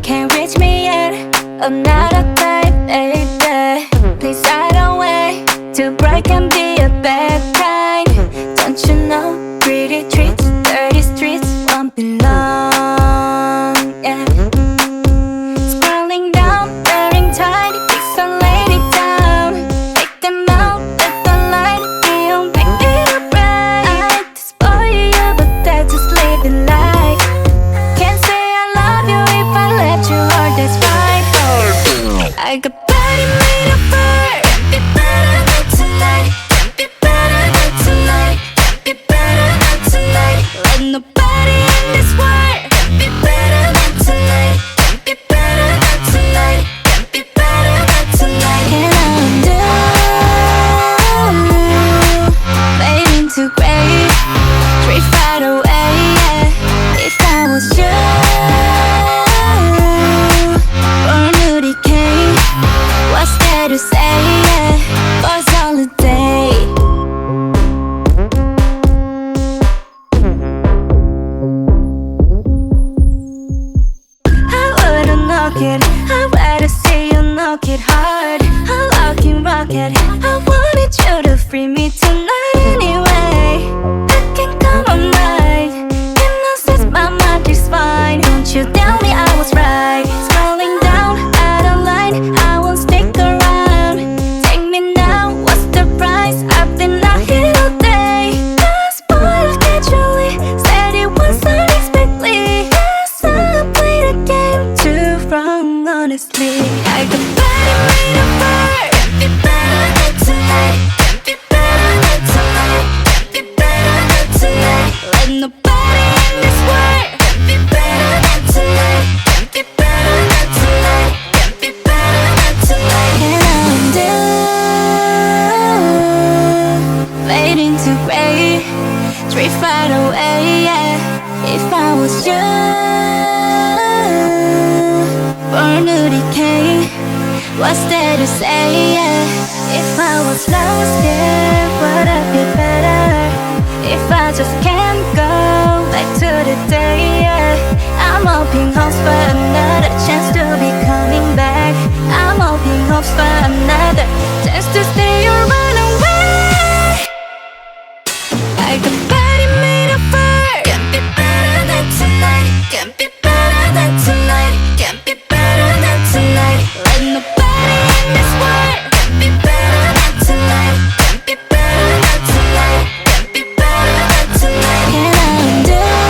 can't reach me yet. Another type, baby. Please hide away. To break can be a bad kind. Don't you know? Pretty treats, dirty streets won't be long. Yeah. Scrolling down, wearing tight, please don't lay it down. Take them out, let the light be on, make it up right. I hate to spoil you, but that's just living life. Can't say I love you if I let you hurt, that's right. I got body made of fur. Can't be better than tonight. Can't be better than tonight. Can't be better than tonight. Let nobody in this world can't be better than tonight. Can't be better than tonight. Can't be better than tonight. And I'm done fading to gray, drift right away. Yeah. If I was you, born to decay. What's there to say? Yeah. For holiday. I wouldn't knock it. I'd rather see you knock it hard. I lock and rock it. I wanted you to free me tonight anyway. I can come on night. You know since my mind is fine. Don't you tell me I was right. Scrolling down out of line. I won't stick around. Take me now, what's the price? I've been out here all day. Got spoiled casually. Said it was unexpectedly. Yes, I played a game too wrong, honestly. I got body made of fur. Can't be better than tonight. Can't be better than tonight. Can't be better than tonight. Let nobody in this world can't be better than tonight. Can't be better than tonight. Can't be better than tonight. And I'm done fading to gray, drift right away. Yeah. If I was you, born to decay. What's there to say? Yeah. If I was lost, yeah, would I be better? If I just can't go back to the day, yeah. I'm hoping hopes for another chance to be coming back. I'm hoping hopes for another chance to stay or run away. I got body made of fur. Can't be better than tonight. Can't be better than tonight. Can't be better than tonight. Let nobody in this world can't be better than tonight. Can't be better than tonight. Can't be better than tonight. And I'm done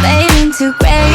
fading to gray,